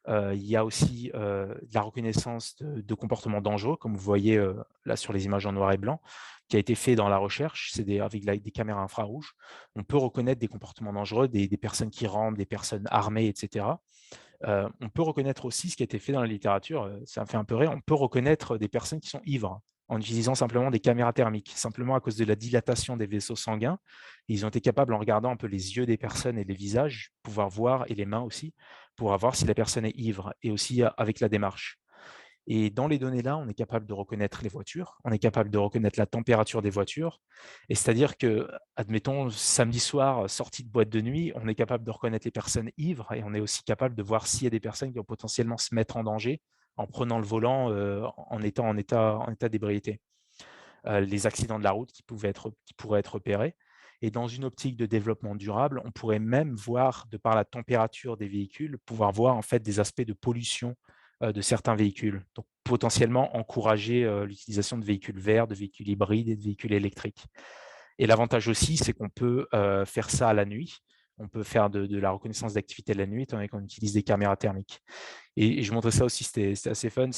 Il y a aussi de la reconnaissance de comportements dangereux, comme vous voyez là sur les images en noir et blanc, qui a été fait dans la recherche, c'est avec des caméras infrarouges. On peut reconnaître des comportements dangereux, des personnes qui rampent, des personnes armées, etc. On peut reconnaître aussi ce qui a été fait dans la littérature, ça me fait un peu rire, on peut reconnaître des personnes qui sont ivres en utilisant simplement des caméras thermiques, simplement à cause de la dilatation des vaisseaux sanguins. Ils ont été capables, en regardant un peu les yeux des personnes et les visages, pouvoir voir, et les mains aussi, pour voir si la personne est ivre, et aussi avec la démarche. Et dans les données-là, on est capable de reconnaître les voitures, on est capable de reconnaître la température des voitures. Et c'est-à-dire que, admettons, samedi soir, sortie de boîte de nuit, on est capable de reconnaître les personnes ivres, et on est aussi capable de voir s'il y a des personnes qui vont potentiellement se mettre en danger en prenant le volant en étant en état d'ébriété. Les accidents de la route qui pourraient être repérés. Et dans une optique de développement durable, on pourrait même voir, de par la température des véhicules, pouvoir voir en fait des aspects de pollution de certains véhicules. Donc potentiellement encourager l'utilisation de véhicules verts, de véhicules hybrides et de véhicules électriques. Et l'avantage aussi, c'est qu'on peut faire ça à la nuit. On peut faire de la reconnaissance d'activité la nuit, étant donné qu'on utilise des caméras thermiques. Et je montrais ça aussi, c'était assez fun.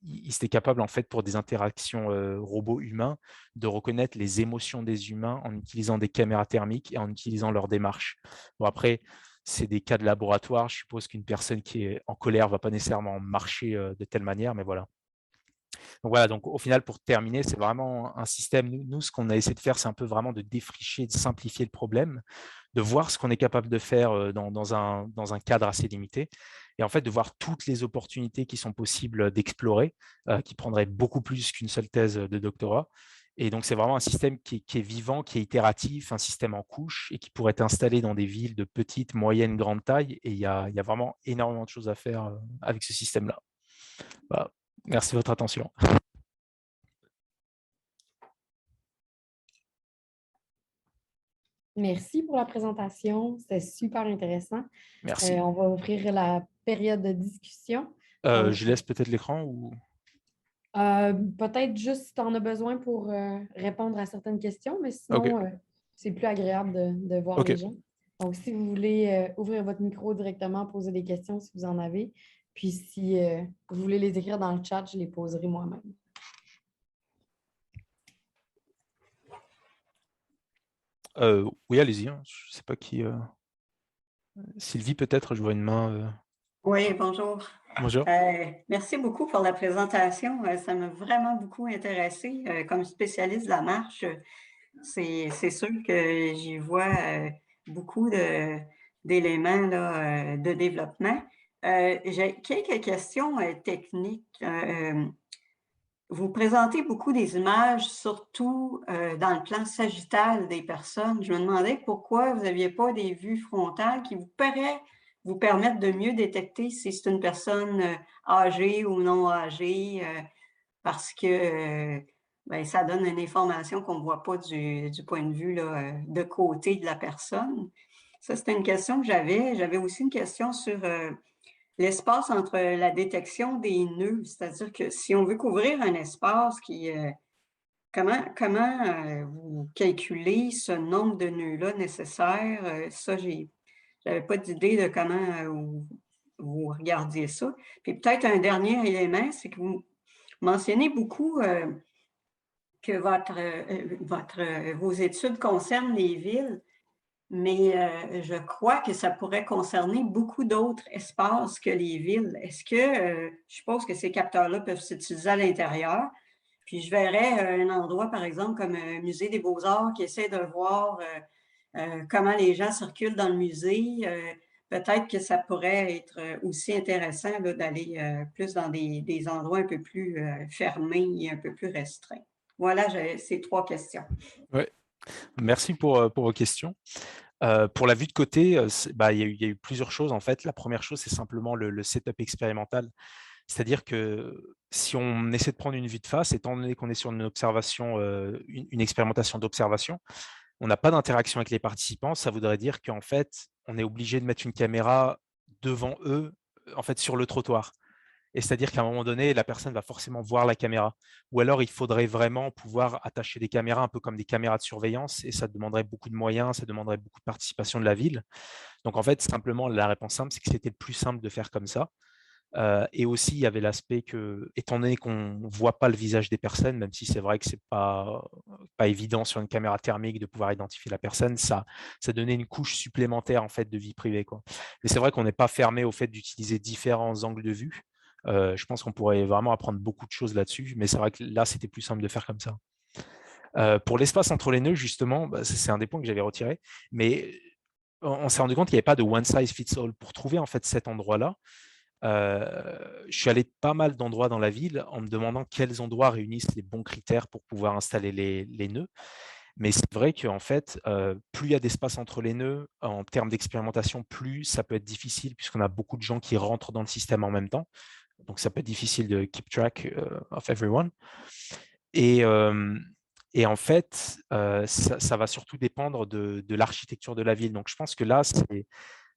Ils étaient capables, en fait, pour des interactions robots-humains, de reconnaître les émotions des humains en utilisant des caméras thermiques et en utilisant leur démarche. Bon, après, c'est des cas de laboratoire. Je suppose qu'une personne qui est en colère ne va pas nécessairement marcher de telle manière, mais voilà. Donc voilà, donc au final, pour terminer, c'est vraiment un système. Nous, ce qu'on a essayé de faire, c'est un peu vraiment de défricher, de simplifier le problème, de voir ce qu'on est capable de faire dans un cadre assez limité, et en fait de voir toutes les opportunités qui sont possibles d'explorer, qui prendraient beaucoup plus qu'une seule thèse de doctorat. Et donc, c'est vraiment un système qui est vivant, qui est itératif, un système en couche, et qui pourrait être installé dans des villes de petite, moyenne, grande taille. Et il y a vraiment énormément de choses à faire avec ce système-là. Voilà. Merci de votre attention. Merci pour la présentation. C'était super intéressant. Merci. On va ouvrir la période de discussion. Donc, Je laisse peut-être l'écran ou... peut-être juste si tu en as besoin pour répondre à certaines questions, mais Ok, sinon, c'est plus agréable de voir ok. les gens. Donc, si vous voulez ouvrir votre micro directement, poser des questions si vous en avez. Puis, si vous voulez les écrire dans le chat, je les poserai moi-même. Oui, allez-y. Hein. Je ne sais pas qui... Sylvie, peut-être, je vois une main. Oui, bonjour. Bonjour. Merci beaucoup pour la présentation. Ça m'a vraiment beaucoup intéressée. Comme spécialiste de la marche, c'est sûr que j'y vois beaucoup d'éléments là, de développement. J'ai quelques questions techniques. Vous présentez beaucoup des images, surtout dans le plan sagittal des personnes. Je me demandais pourquoi vous n'aviez pas des vues frontales qui vous permettent de mieux détecter si c'est une personne âgée ou non âgée, parce que ben, ça donne une information qu'on ne voit pas du point de vue là, de côté de la personne. Ça, c'était une question que j'avais. J'avais aussi une question sur l'espace entre la détection des nœuds, c'est-à-dire que si on veut couvrir un espace comment vous calculez ce nombre de nœuds-là nécessaires? Ça, j'avais pas d'idée de comment vous regardiez ça. Puis peut-être un dernier élément, c'est que vous mentionnez beaucoup que vos études concernent les villes. Mais je crois que ça pourrait concerner beaucoup d'autres espaces que les villes. Est-ce que, je suppose que ces capteurs-là peuvent s'utiliser à l'intérieur, puis je verrais un endroit, par exemple, comme un musée des beaux-arts qui essaie de voir comment les gens circulent dans le musée. Peut-être que ça pourrait être aussi intéressant là, d'aller plus dans des endroits un peu plus fermés et un peu plus restreints. Voilà, j'ai ces 3 questions. Ouais. Merci pour vos questions. Pour la vue de côté, il y a eu plusieurs choses en fait. La première chose, c'est simplement le setup expérimental. C'est-à-dire que si on essaie de prendre une vue de face, étant donné qu'on est sur une observation, une expérimentation d'observation, on n'a pas d'interaction avec les participants. Ça voudrait dire qu'en fait, on est obligé de mettre une caméra devant eux, en fait, sur le trottoir. Et c'est-à-dire qu'à un moment donné, la personne va forcément voir la caméra. Ou alors, il faudrait vraiment pouvoir attacher des caméras un peu comme des caméras de surveillance, et ça demanderait beaucoup de moyens, ça demanderait beaucoup de participation de la ville. Donc, en fait, simplement, la réponse simple, c'est que c'était le plus simple de faire comme ça. Et aussi, il y avait l'aspect que, étant donné qu'on ne voit pas le visage des personnes, même si c'est vrai que ce n'est pas évident sur une caméra thermique de pouvoir identifier la personne, ça donnait une couche supplémentaire en fait, de vie privée, quoi. Mais c'est vrai qu'on n'est pas fermé au fait d'utiliser différents angles de vue. Je pense qu'on pourrait vraiment apprendre beaucoup de choses là-dessus, mais c'est vrai que là, c'était plus simple de faire comme ça. Pour l'espace entre les nœuds, justement, c'est un des points que j'avais retiré, mais on s'est rendu compte qu'il n'y avait pas de one size fits all. Pour trouver en fait cet endroit-là, je suis allé pas mal d'endroits dans la ville en me demandant quels endroits réunissent les bons critères pour pouvoir installer les nœuds. Mais c'est vrai qu'en fait, plus il y a d'espace entre les nœuds, en termes d'expérimentation, plus ça peut être difficile puisqu'on a beaucoup de gens qui rentrent dans le système en même temps. Donc, ça peut être difficile de keep track of everyone. Et en fait, ça va surtout dépendre de l'architecture de la ville. Donc, je pense que là,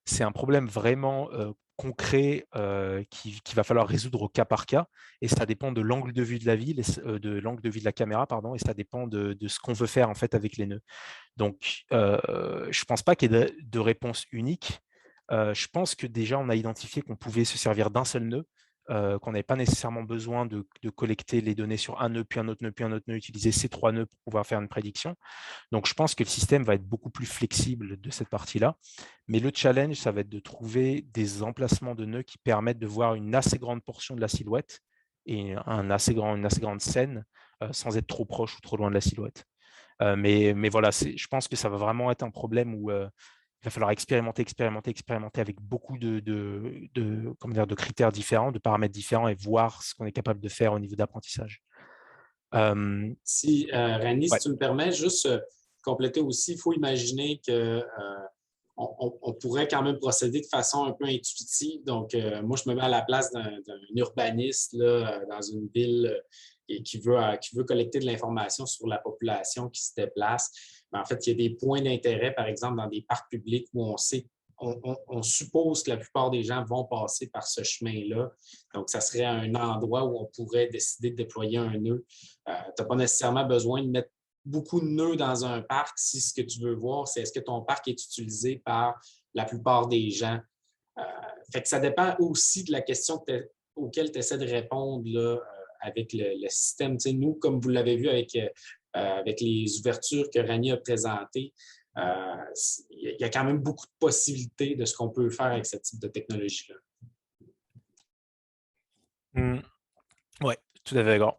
c'est un problème vraiment concret qu'il va falloir résoudre au cas par cas. Et ça dépend de l'angle de vue de la ville, de l'angle de vue de la caméra, pardon, et ça dépend de ce qu'on veut faire en fait avec les nœuds. Donc, je ne pense pas qu'il y ait de réponse unique. Je pense que déjà, on a identifié qu'on pouvait se servir d'un seul nœud, qu'on n'avait pas nécessairement besoin de collecter les données sur un nœud, puis un autre nœud, puis un autre nœud, utiliser ces 3 nœuds pour pouvoir faire une prédiction. Donc, je pense que le système va être beaucoup plus flexible de cette partie-là. Mais le challenge, ça va être de trouver des emplacements de nœuds qui permettent de voir une assez grande portion de la silhouette et une assez grande scène sans être trop proche ou trop loin de la silhouette. Mais voilà, je pense que ça va vraiment être un problème où il va falloir expérimenter avec beaucoup de critères différents, de paramètres différents et voir ce qu'on est capable de faire au niveau d'apprentissage. Si, Rani, Ouais. si tu me permets, juste compléter aussi, il faut imaginer que on pourrait quand même procéder de façon un peu intuitive. Donc, moi, je me mets à la place d'un urbaniste là, dans une ville et qui veut collecter de l'information sur la population qui se déplace. Mais en fait, il y a des points d'intérêt, par exemple, dans des parcs publics où on suppose que la plupart des gens vont passer par ce chemin-là. Donc, ça serait un endroit où on pourrait décider de déployer un nœud. Tu n'as pas nécessairement besoin de mettre beaucoup de nœuds dans un parc si ce que tu veux voir, c'est est-ce que ton parc est utilisé par la plupart des gens. Fait que ça dépend aussi de la question auquel tu essaies de répondre là, avec le système. Tu sais, nous, comme vous l'avez vu avec les ouvertures que Rani a présentées, il y a quand même beaucoup de possibilités de ce qu'on peut faire avec ce type de technologie-là. Oui, tout à fait d'accord.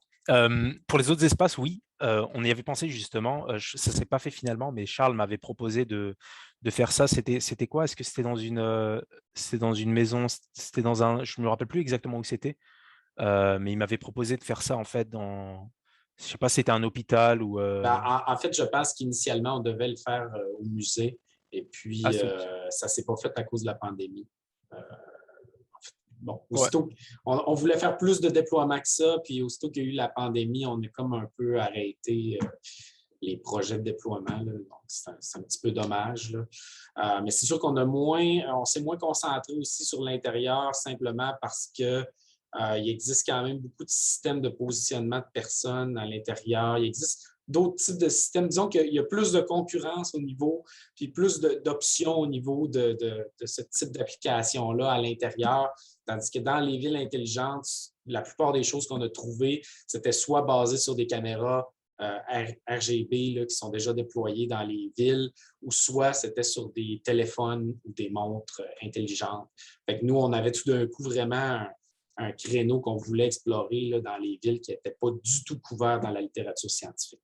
Pour les autres espaces, oui, on y avait pensé justement. Ça ne s'est pas fait finalement, mais Charles m'avait proposé de faire ça. C'était quoi? Est-ce que c'était dans une maison? C'était dans un. Je ne me rappelle plus exactement où c'était, mais il m'avait proposé de faire ça en fait dans. Je ne sais pas si c'était un hôpital ou. En fait, je pense qu'initialement, on devait le faire au musée. Et puis, ça ne s'est pas fait à cause de la pandémie. Bon, aussitôt, on voulait faire plus de déploiement que ça, puis aussitôt qu'il y a eu la pandémie, on a comme un peu arrêté les projets de déploiement. Là. Donc, c'est un petit peu dommage. Là. Mais c'est sûr on s'est moins concentré aussi sur l'intérieur, simplement parce que il existe quand même beaucoup de systèmes de positionnement de personnes à l'intérieur. Il existe d'autres types de systèmes. Disons qu'il y a plus de concurrence au niveau, puis plus d'options au niveau de ce type d'application-là à l'intérieur. Tandis que dans les villes intelligentes, la plupart des choses qu'on a trouvées, c'était soit basé sur des caméras RGB là, qui sont déjà déployées dans les villes, ou soit c'était sur des téléphones ou des montres intelligentes. Fait que nous, on avait tout d'un coup vraiment un créneau qu'on voulait explorer là, dans les villes qui n'étaient pas du tout couverts dans la littérature scientifique.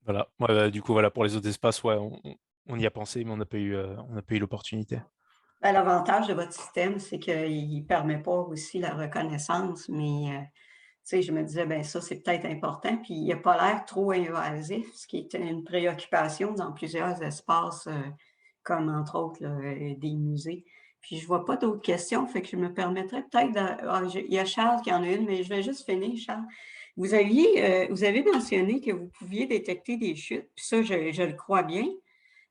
Voilà. Ouais, du coup, voilà, pour les autres espaces, ouais, on y a pensé, mais on n'a pas eu l'opportunité. L'avantage de votre système, c'est qu'il ne permet pas aussi la reconnaissance, mais je me disais, ben ça, c'est peut-être important. Puis il n'a pas l'air trop invasif, ce qui est une préoccupation dans plusieurs espaces, comme entre autres là, des musées. Puis je ne vois pas d'autres questions, fait que je me permettrais peut-être il y a Charles qui en a une, mais je vais juste finir, Charles. Vous avez mentionné que vous pouviez détecter des chutes, puis ça, je le crois bien.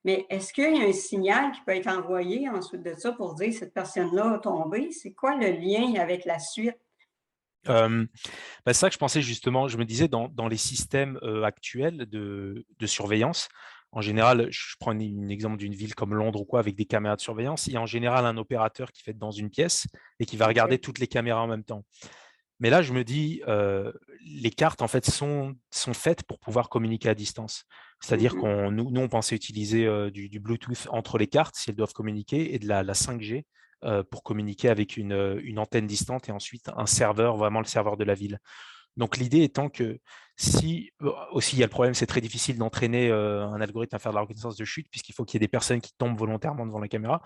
Mais est-ce qu'il y a un signal qui peut être envoyé ensuite de ça pour dire cette personne-là a tombé? C'est quoi le lien avec la suite? C'est ça que je pensais justement. Je me disais dans les systèmes actuels de surveillance, En général, je prends un exemple d'une ville comme Londres ou quoi, avec des caméras de surveillance. Il y a en général un opérateur qui fait dans une pièce et qui va regarder toutes les caméras en même temps. Mais là, je me dis, les cartes, en fait, sont faites pour pouvoir communiquer à distance. C'est-à-dire nous, on pensait utiliser du Bluetooth entre les cartes si elles doivent communiquer et de la 5G pour communiquer avec une antenne distante et ensuite un serveur, vraiment le serveur de la ville. Donc, l'idée étant que si aussi il y a le problème, c'est très difficile d'entraîner un algorithme à faire de la reconnaissance de chute puisqu'il faut qu'il y ait des personnes qui tombent volontairement devant la caméra.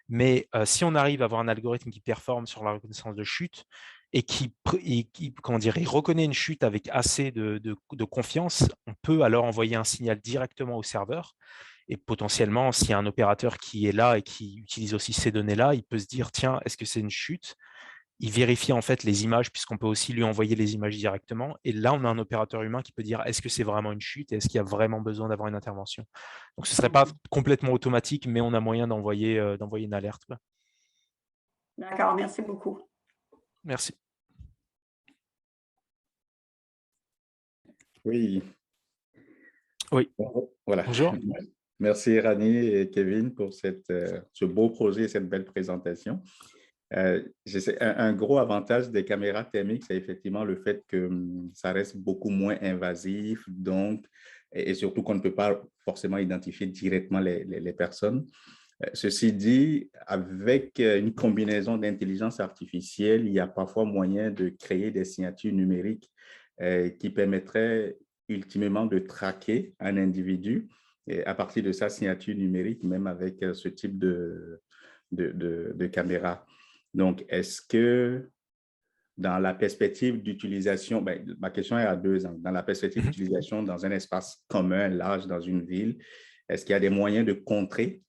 Mais si on arrive à avoir un algorithme qui performe sur la reconnaissance de chute et qui comment dire, il reconnaît une chute avec assez de confiance, on peut alors envoyer un signal directement au serveur. Et potentiellement, s'il y a un opérateur qui est là et qui utilise aussi ces données-là, il peut se dire, tiens, est-ce que c'est une chute? Il vérifie en fait les images puisqu'on peut aussi lui envoyer les images directement. Et là, on a un opérateur humain qui peut dire est-ce que c'est vraiment une chute et est-ce qu'il y a vraiment besoin d'avoir une intervention. Donc, ce ne serait pas complètement automatique, mais on a moyen d'envoyer une alerte. D'accord, merci beaucoup. Merci. Oui. Oui. Voilà. Bonjour. Merci Rani et Kevin pour ce beau projet et cette belle présentation. Un gros avantage des caméras thermiques, c'est effectivement le fait que ça reste beaucoup moins invasif, donc, et surtout qu'on ne peut pas forcément identifier directement les personnes. Ceci dit, avec une combinaison d'intelligence artificielle, il y a parfois moyen de créer des signatures numériques qui permettraient ultimement de traquer un individu et à partir de sa signature numérique, même avec ce type de caméra. Donc, est-ce que dans la perspective d'utilisation, ma question est à 2 ans, dans la perspective d'utilisation dans un espace commun, large, dans une ville, est-ce qu'il y a des moyens de contrer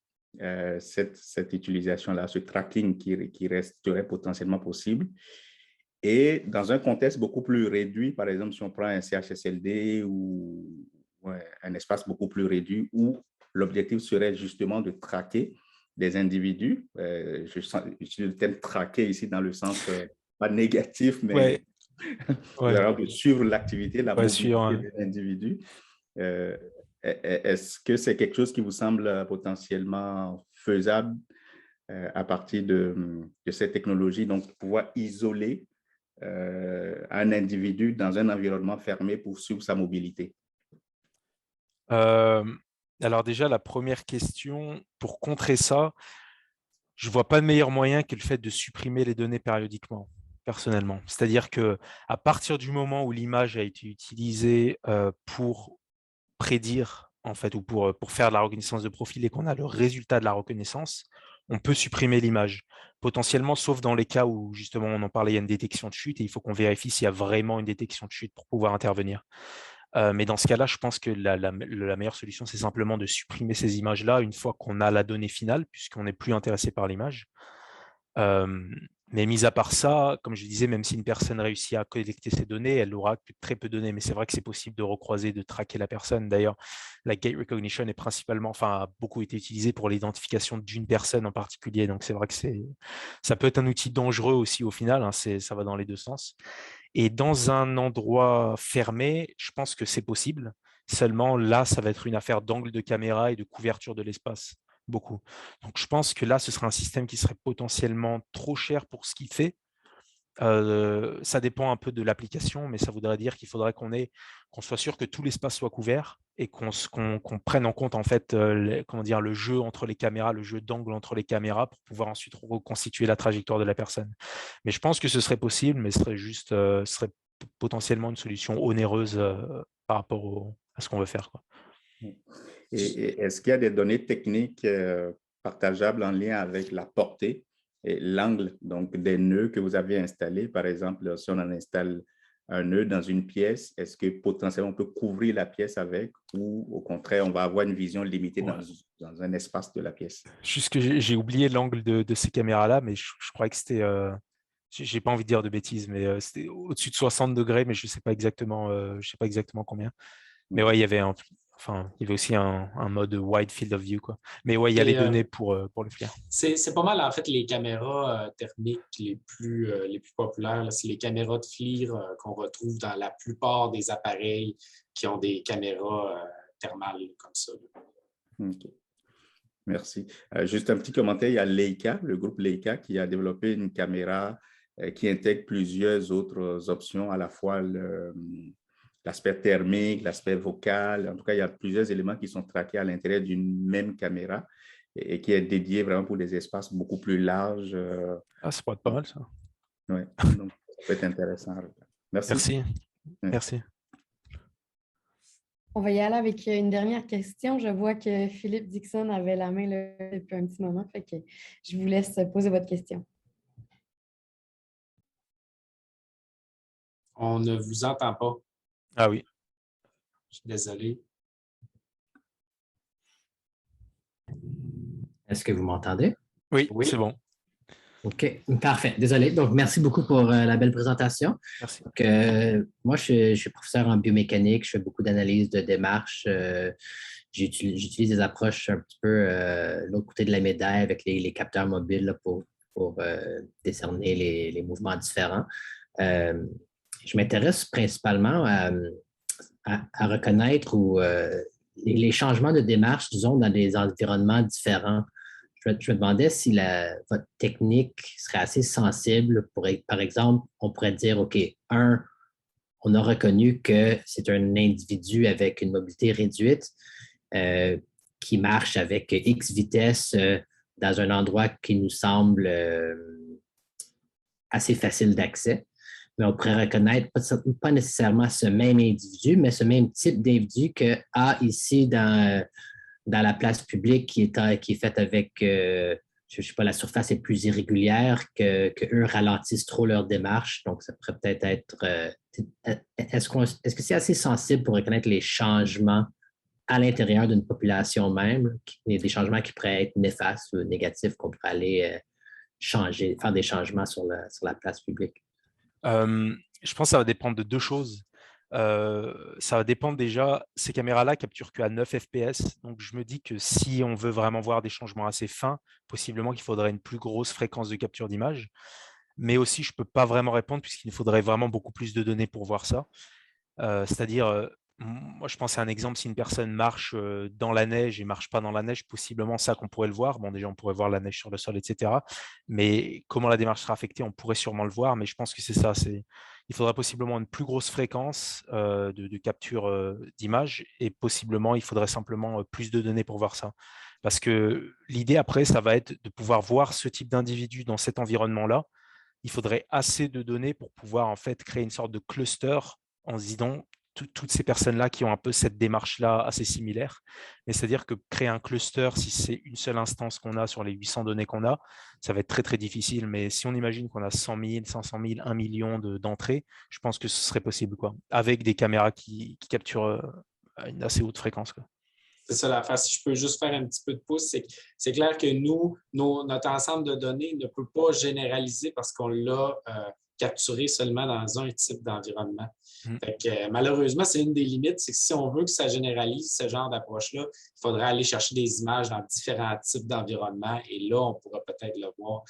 cette utilisation-là, ce tracking qui resterait potentiellement possible? Et dans un contexte beaucoup plus réduit, par exemple, si on prend un CHSLD ou un espace beaucoup plus réduit où l'objectif serait justement de traquer des individus. Je le terme traquer ici dans le sens pas négatif, mais de suivre l'activité, la mobilité des individus. Est-ce que c'est quelque chose qui vous semble potentiellement faisable à partir de cette technologie, donc pouvoir isoler un individu dans un environnement fermé pour suivre sa mobilité? Alors déjà, la première question, pour contrer ça, je ne vois pas de meilleur moyen que le fait de supprimer les données périodiquement, personnellement. C'est-à-dire qu'à partir du moment où l'image a été utilisée pour prédire, en fait, ou pour faire de la reconnaissance de profil et qu'on a le résultat de la reconnaissance, on peut supprimer l'image. Potentiellement, sauf dans les cas où, justement, on en parlait, il y a une détection de chute et il faut qu'on vérifie s'il y a vraiment une détection de chute pour pouvoir intervenir. Mais dans ce cas-là, je pense que la meilleure solution, c'est simplement de supprimer ces images-là une fois qu'on a la donnée finale, puisqu'on n'est plus intéressé par l'image. Mais mis à part ça, comme je disais, même si une personne réussit à collecter ces données, elle aura très peu de données. Mais c'est vrai que c'est possible de recroiser, de traquer la personne. D'ailleurs, la gait recognition est principalement, a beaucoup été utilisée pour l'identification d'une personne en particulier. Donc c'est vrai que ça peut être un outil dangereux aussi au final. Hein, ça va dans les deux sens. Et dans un endroit fermé, je pense que c'est possible. Seulement, là, ça va être une affaire d'angle de caméra et de couverture de l'espace. Beaucoup. Donc, je pense que là, ce serait un système qui serait potentiellement trop cher pour ce qu'il fait. Ça dépend un peu de l'application, mais ça voudrait dire qu'il faudrait qu'on soit sûr que tout l'espace soit couvert et qu'on prenne en compte en fait le jeu entre les caméras, le jeu d'angle entre les caméras pour pouvoir ensuite reconstituer la trajectoire de la personne. Mais je pense que ce serait possible, mais ce serait potentiellement une solution onéreuse par rapport à ce qu'on veut faire, quoi. Et est-ce qu'il y a des données techniques partageables en lien avec la portée et l'angle donc des nœuds que vous avez installés? Par exemple, si on en installe un nœud dans une pièce, est-ce que potentiellement on peut couvrir la pièce avec ou au contraire, on va avoir une vision limitée dans un espace de la pièce? Juste que j'ai oublié l'angle de ces caméras-là, mais je crois que c'était, j'ai pas envie de dire de bêtises, mais c'était au-dessus de 60 degrés, mais je sais pas exactement combien. Mais ouais, il y avait aussi un mode wide field of view, quoi. Mais ouais, il y a les données pour le FLIR. C'est pas mal, en fait, les caméras thermiques les plus populaires. Là, c'est les caméras de FLIR qu'on retrouve dans la plupart des appareils qui ont des caméras thermales comme ça. OK. Merci. Juste un petit commentaire, il y a Leica, le groupe Leica, qui a développé une caméra qui intègre plusieurs autres options, à la fois l'aspect thermique, l'aspect vocal. En tout cas, il y a plusieurs éléments qui sont traqués à l'intérieur d'une même caméra et qui est dédiée vraiment pour des espaces beaucoup plus larges. Ah, ça pourrait être pas mal, ça. Oui, donc ça peut être intéressant. Merci. Merci. Oui. Merci. On va y aller avec une dernière question. Je vois que Philippe Dixon avait la main là, depuis un petit moment, fait que je vous laisse poser votre question. On ne vous entend pas. Ah oui. Je suis désolé. Est-ce que vous m'entendez? Oui, Oui. c'est bon. OK, parfait. Désolé. Donc, merci beaucoup pour la belle présentation. Merci. Donc, moi, je suis professeur en biomécanique. Je fais beaucoup d'analyses de démarches. J'utilise des approches un petit peu l'autre côté de la médaille avec les capteurs mobiles là, pour décerner les mouvements différents. Je m'intéresse principalement à reconnaître les changements de démarche, disons, dans des environnements différents. Je me demandais si votre technique serait assez sensible pour, par exemple, on pourrait dire, OK, on a reconnu que c'est un individu avec une mobilité réduite qui marche avec X vitesse dans un endroit qui nous semble assez facile d'accès. Mais on pourrait reconnaître pas nécessairement ce même individu, mais ce même type d'individu que ici dans la place publique qui est faite avec, je ne sais pas, la surface est plus irrégulière, que eux ralentissent trop leur démarche. Donc, ça pourrait peut-être être... est-ce que c'est assez sensible pour reconnaître les changements à l'intérieur d'une population même, des changements qui pourraient être néfastes ou négatifs, qu'on pourrait aller faire des changements sur la place publique? Je pense que ça va dépendre de deux choses. Ça va dépendre déjà, ces caméras-là capturent qu'à 9 fps. Donc, je me dis que si on veut vraiment voir des changements assez fins, possiblement qu'il faudrait une plus grosse fréquence de capture d'image. Mais aussi, je ne peux pas vraiment répondre puisqu'il faudrait vraiment beaucoup plus de données pour voir ça. C'est-à-dire, moi, je pense à un exemple, si une personne marche dans la neige et ne marche pas dans la neige, possiblement ça qu'on pourrait le voir. Bon, déjà, on pourrait voir la neige sur le sol, etc. Mais comment la démarche sera affectée, on pourrait sûrement le voir. Mais je pense que c'est ça. Il faudrait possiblement une plus grosse fréquence de capture d'image et possiblement, il faudrait simplement plus de données pour voir ça. Parce que l'idée après, ça va être de pouvoir voir ce type d'individu dans cet environnement-là. Il faudrait assez de données pour pouvoir en fait créer une sorte de cluster en se disant toutes ces personnes-là qui ont un peu cette démarche-là assez similaire. Mais c'est-à-dire que créer un cluster, si c'est une seule instance qu'on a sur les 800 données qu'on a, ça va être très, très difficile. Mais si on imagine qu'on a 100 000, 500 000, 1 million d'entrées, je pense que ce serait possible, quoi, avec des caméras qui capturent à une assez haute fréquence, quoi. C'est ça l'affaire. Si je peux juste faire un petit peu de pouce, c'est clair que notre ensemble de données ne peut pas généraliser parce qu'on l'a capturé seulement dans un type d'environnement. Fait que, malheureusement, c'est une des limites, c'est que si on veut que ça généralise ce genre d'approche-là, il faudrait aller chercher des images dans différents types d'environnements et là, on pourra peut-être le voir.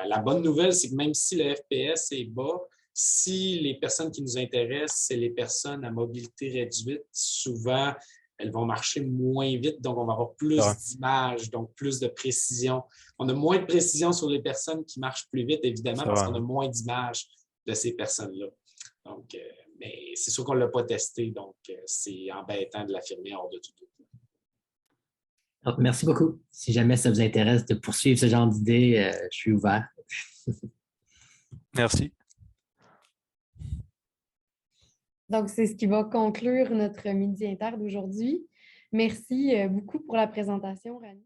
La bonne nouvelle, c'est que même si le FPS est bas, si les personnes qui nous intéressent, c'est les personnes à mobilité réduite, souvent, elles vont marcher moins vite, donc on va avoir plus d'images, donc plus de précision. On a moins de précision sur les personnes qui marchent plus vite, évidemment, parce qu'on a moins d'images de ces personnes-là. Donc, mais c'est sûr qu'on ne l'a pas testé, donc c'est embêtant de l'affirmer hors de tout doute. Donc, merci beaucoup. Si jamais ça vous intéresse de poursuivre ce genre d'idées, je suis ouvert. Merci. Donc, c'est ce qui va conclure notre Midi Inter d'aujourd'hui. Merci beaucoup pour la présentation, Rani.